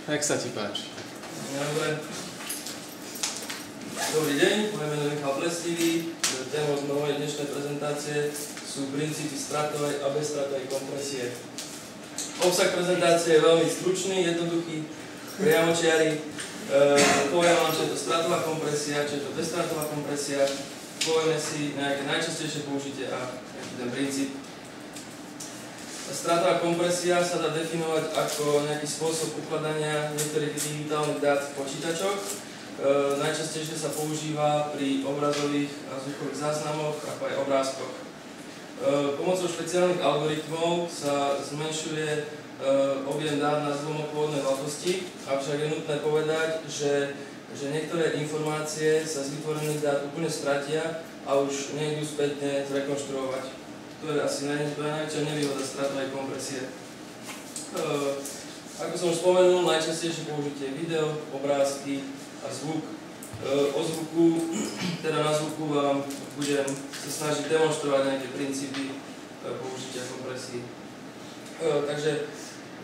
Tak sa ti páči. Dobre. Dobrý deň, moje meno je Michal Plestivý. Témou z mojej dnešnej prezentácie sú princípy stratovej a bezstratovej kompresie. Obsah prezentácie je veľmi stručný, jednoduchý, priamočiary. Poviem vám, čo je to stratová kompresia, čo je to bezstratová kompresia. Povieme si nejaké najčastejšie použitie a ten princíp. Stratová kompresia sa dá definovať ako nejaký spôsob ukladania niektorých digitálnych dát v počítačoch. Najčastejšie sa používa pri obrazových a zvukových záznamoch, ako aj obrázkoch. Pomocou špeciálnych algoritmov sa zmenšuje objem dát na zlomok pôvodnej veľkosti, avšak je nutné povedať, že niektoré informácie sa z vytvorených dát úplne stratia a už nejdu spätne zrekonštruovať. To je asi najväčšia nevýhoda stratovej kompresie. Ako som už spomenul, najčastejšie použitie video, obrázky a zvuk. O zvuku, teda na zvuku vám budem sa snažiť demonstrovať nejaké princípy použitia kompresí. Takže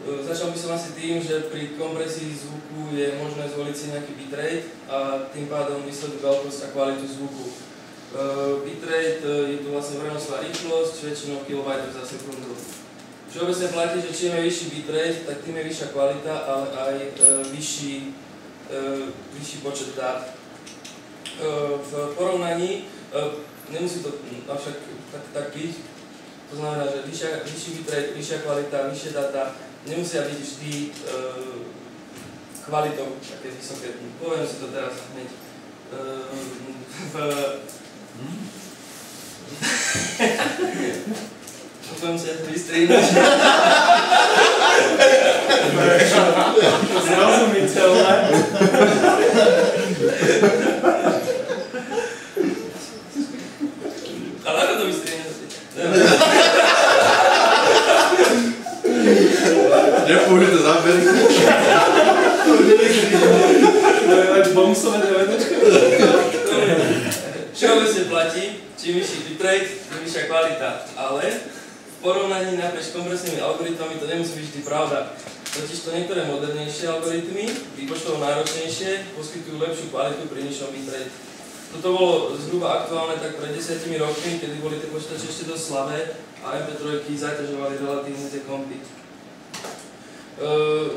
začal by som asi tým, že pri kompresii zvuku je možné zvoliť si nejaký bitrate a tým pádom vysvetliť veľkosť a kvalitu zvuku. Bitrate je tu vlastne prenosová rýchlosť, väčšinou kilobajtov za sekundu. Všeobecne platí, že čím je vyšší bitrate, tak tým je vyššia kvalita, ale aj vyšší počet dát. V porovnaní, nemusí to avšak tak byť, to znamená, že vyšší bitrate, vyššia kvalita, vyššie dáta nemusia byť vždy kvalitou také vysoké. Poviem si to teraz hneď. Poviem si to vystrihnúť. Zrozumiteľné. Ale ako to vystrihnúť? Nepoužij to zábery. Budeme mať bonusové DVDčko. Všeobecne platí, čím vyšší bitrate, tým vyššia kvalita, ale v porovnaní naprieč kompresnými algoritmami to nemusí byť vždy pravda. Totižto niektoré modernejšie algoritmy, výpočtovo náročnejšie, poskytujú lepšiu kvalitu pri nižšom bitrate. Toto bolo zhruba aktuálne tak pred 10 rokmi, kedy boli tie počítače ešte dosť slabé a MP3 zaťažovali relatívne tie kompy.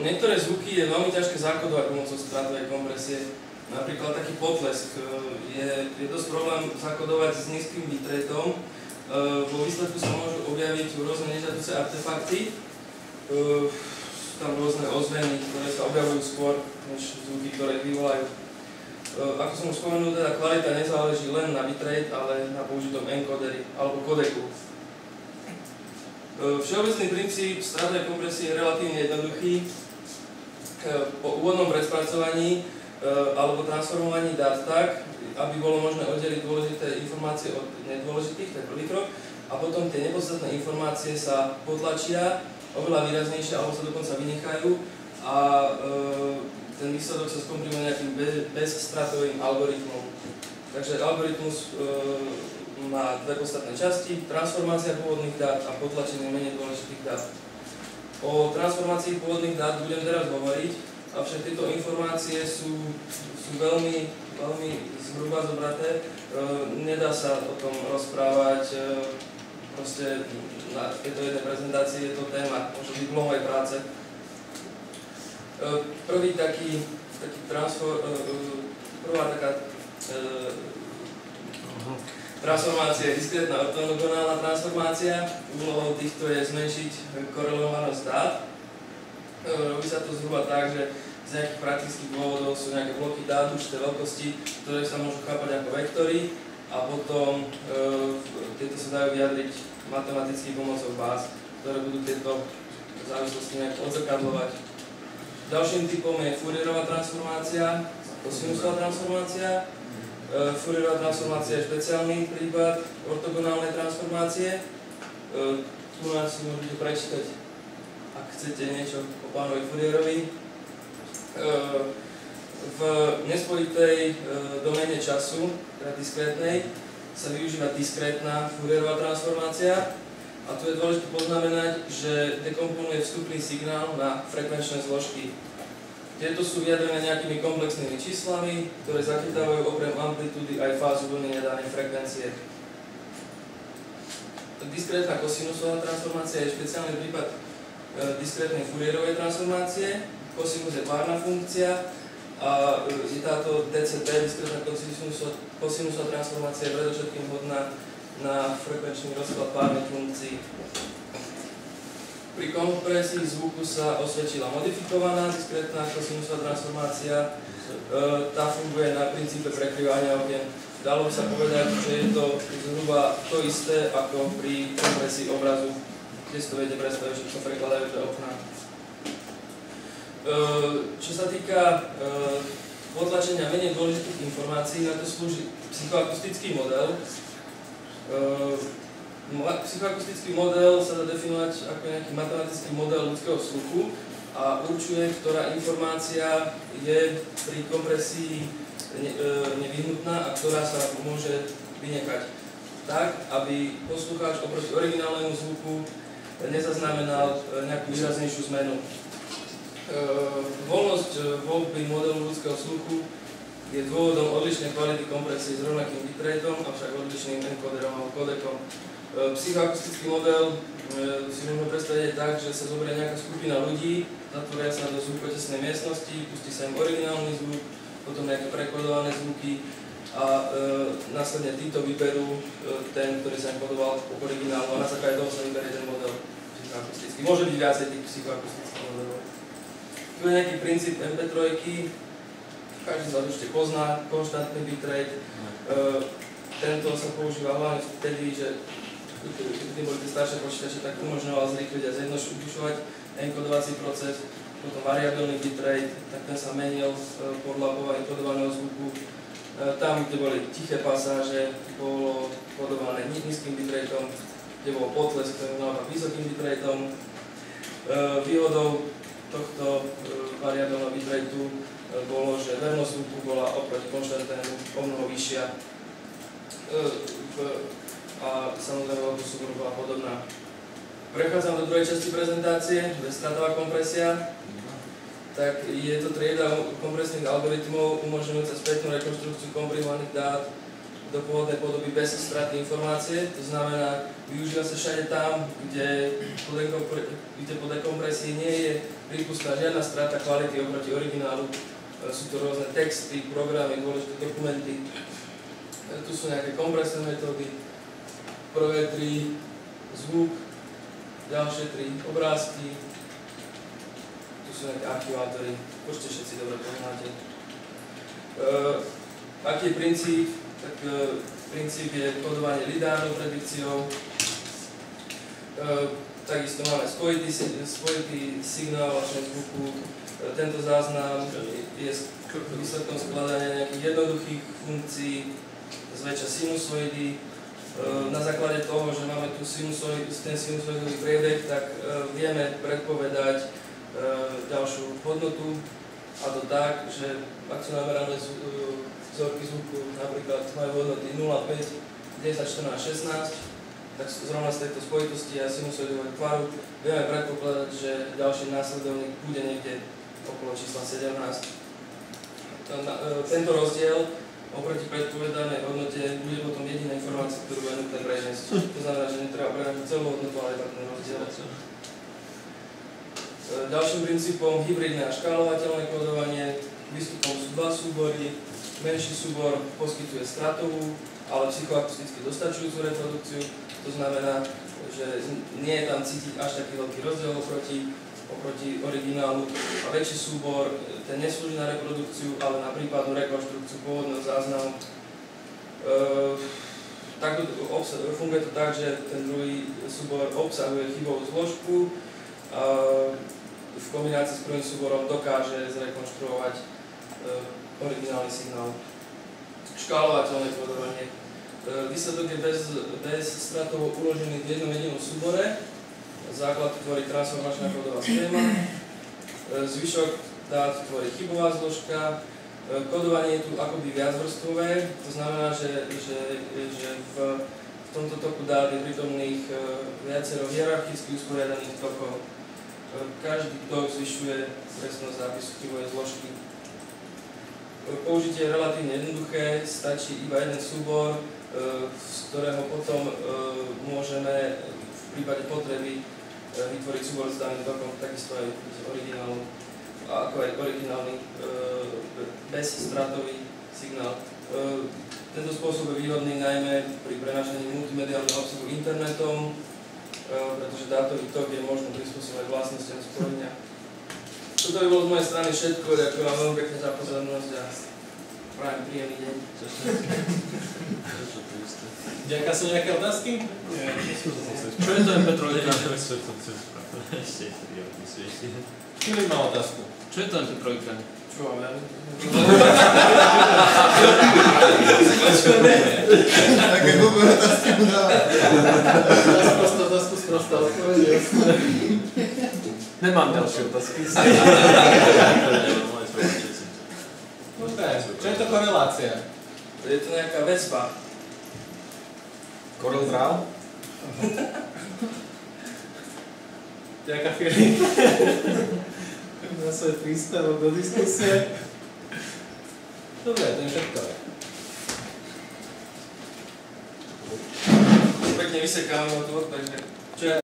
Niektoré zvuky je veľmi ťažké zakodovať pomocou stratovej kompresie. Napríklad taký potlesk je dosť problém zakodovať s nízkym bitrateom. Vo výsledku sa môžu objaviť rôzne nežiaduce artefakty. Sú tam rôzne ozveny, ktoré sa objavujú skôr než zvuky, ktoré vyvolajú. Ako som už spomenul, teda kvalita nezáleží len na bitrate, ale na použitom encoderi alebo kodeku. Všeobecný princíp stratovej kompresie je relatívne jednoduchý. Po úvodnom predspracovaní alebo transformovaní dát tak, aby bolo možné oddeliť dôležité informácie od nedôležitých, to je prvý krok, a potom tie nepodstatné informácie sa potlačia oveľa výraznejšie alebo sa dokonca vynechajú a ten výsledok sa skomprimuje nejakým bezstratovým algoritmom. Takže algoritmus má dve podstatné časti, transformácia pôvodných dát a potlačenie menej dôležitých dát. O transformácii pôvodných dát budem teraz hovoriť, avšak tieto informácie sú veľmi zhruba zobraté. Nedá sa o tom rozprávať proste na tejto jednej prezentácii, je to téma možno diplomovej práce. Prvá taká transformácia je diskrétna ortogonálna transformácia. Úlohou týchto je zmenšiť korelovanosť dát. Robí sa to zhruba tak, že z nejakých praktických dôvodov sú nejaké bloky dát určité veľkosti, ktoré sa môžu chápať ako vektory a potom tieto sa dajú vyjadriť matematicky pomocou báz, ktoré budú tieto závislosti nejak odzrkadľovať. Ďalším typom je Fourierová transformácia, kosinusová transformácia. Fourierová transformácia je špeciálny prípad ortogonálnej transformácie. Tu nás si môžete prečítať, ak chcete niečo o pánovi Fourierovi. V nespojitej doméne času, teda diskrétnej, sa využíva diskrétna Fourierová transformácia. A tu je dôležité poznamenať, že dekomponuje vstupný signál na frekvenčné zložky. Tieto sú vyjadrené nejakými komplexnými číslami, ktoré zachytávajú okrem amplitúdy aj fázu vlnenia danej frekvencie. Diskrétna kosinusová transformácia je špeciálny prípad diskrétnej Fourierovej transformácie. Kosinus je párna funkcia a je táto DCT, diskrétna kosinusová transformácia, je predovšetkým vhodná na frekvenčný rozklad párnych funkcií. Pri kompresii zvuku sa osvedčila modifikovaná diskrétna kosinusová transformácia. Tá funguje na princípe prekryvania okien. Dalo by sa povedať, že je to zhruba to isté ako pri kompresii obrazu, kde si to viete predstaviť, že to prekladajú do okna. Čo sa týka potlačenia menej dôležitých informácií, na to slúži psychoakustický model. Psychoakustický model sa dá definovať ako nejaký matematický model ľudského sluchu a určuje, ktorá informácia je pri kompresii nevyhnutná a ktorá sa môže vynechať. Tak, aby poslucháč oproti originálnemu zvuku nezaznamenal nejakú výraznejšiu zmenu. Voľnosť voľby modelu ľudského sluchu je dôvodom odlišnej kvality kompresie s rovnakým bitrateom, avšak odlišným encoderom alebo kodekom. Psychoakustický model si môžeme predstaviť tak, že sa zoberie nejaká skupina ľudí, zatvoria sa do zvukotesnej miestnosti, pustí sa im originálny zvuk, potom nejaké prekodované zvuky a následne títo vyberú ten, ktorý sa im podobal po originálu a na základe toho sa vyberie ten model psychoakustický. Môže byť viacej tých psychoakustických modelov. Tu je nejaký princíp MP3, každý z vás určite pozná, konštantný bitrate. Tento sa používa hlavne vtedy, že keď boli tie staršie počítače, tak umožňoval zrýchliť a zjednodušovať enkodovací proces. Potom variabilný bitrate, tak ten sa menil podľa enkodovaného zvuku. Tam, kde boli tiché pasáže, bolo kodované nízkym bitrateom, kde bol potlesk, ktorý naopak vysokým bitrateom. Výhodou tohto variabilného bitrateu bolo, že vernosť zvuku bola oproti konštantnému omnoho vyššia a samozrejme veľkú súboru bola podobná. Prechádzam do druhej časti prezentácie, bezstratová kompresia. Tak je to trieda kompresných algoritmov umožňujúca spätnú rekonštrukciu komprimovaných dát do pôvodnej podoby bez straty informácie. To znamená, využíva sa všade tam, kde po dekompresii nie je prípustná žiadna strata kvality oproti originálu. Sú to rôzne texty, programy, dôležité dokumenty. Tu sú nejaké kompresné metódy, prvé 3 zvuk, ďalšie 3 obrázky. Tu sú nejaké archivátory, určite všetci dobre poznáte. Aký je princíp? Tak princíp je kodovanie lineárnou predikciou. Takisto máme spojitý signál zvuku. Tento záznam je výsledkom skladania nejakých jednoduchých funkcií, zväčša sinusoidy. Na základe toho, že máme tu ten sinusoidový priebeh, tak vieme predpovedať ďalšiu hodnotu, a to tak, že ak sú namerané vzorky zvuku, napríklad majú hodnoty 0, 5, 10, 14, 16, tak zrovna z tejto spojitosti a sinusoidového tvaru vieme predpokladať, že ďalší následovník bude niekde okolo čísla 17. Tento rozdiel oproti predpovedanej hodnote bude potom jediná informácia, ktorú bude nutné preniesť. To znamená, že netreba prenášať celú hodnotu, ale iba ten rozdiel. Ďalším princípom hybridné a škálovateľné kodovanie. Výstupom sú 2 súbory. Menší súbor poskytuje stratovú, ale psychoakusticky dostačujúcu reprodukciu. To znamená, že nie je tam cítiť až taký veľký rozdiel oproti originálu. A väčší súbor, ten neslúži na reprodukciu, ale na prípadnú rekonštrukciu pôvodného záznamu. Funguje to tak, že ten druhý súbor obsahuje chybovú zložku a v kombinácii s prvým súborom dokáže zrekonštruovať originálny signál. Škálovateľné kodovanie. Výsledok je bez stratovo uložený v jednom jedinom súbore. Základ tvorí transformačná kódová schéma. Zvyšok dát tvorí chybová zložka. Kodovanie je tu akoby viacvrstvové. To znamená, že v tomto toku dát je prítomných viacero hierarchicky usporiadaných tokov. Každý tok zvyšuje presnosť zápisu chybovej zložky. Použitie je relatívne jednoduché, stačí iba jeden súbor, z ktorého potom môžeme v prípade potreby vytvoriť súbor s daným tokom, takisto aj originálny, ako aj originálny bezstratový signál. Tento spôsob je výhodný najmä pri prenášaní multimediálneho obsahu internetom, pretože dátový tok je možné prispôsobovať vlastnostiam spojenia. Toto by bolo z mojej strany všetko, ďakujem vám veľmi pekne za pozornosť a prajem príjemný deň. Ďaká sú nejaké otázky? Nie. Čo je to MP3? Filip má otázku. Čo je to MP3? Čo vám ja? Také hlúpe otázky mu dáva. Sprostá odpoveď, jasné. Nemám ďalšie otázky. Dobre, čo je to korelácia? Je to nejaká väzba. Corel Draw? Ďaká Filip. Na svoj príspevok do diskusie. Dobre, to je všetko. Pekne vysekávam od toho, takže čo ja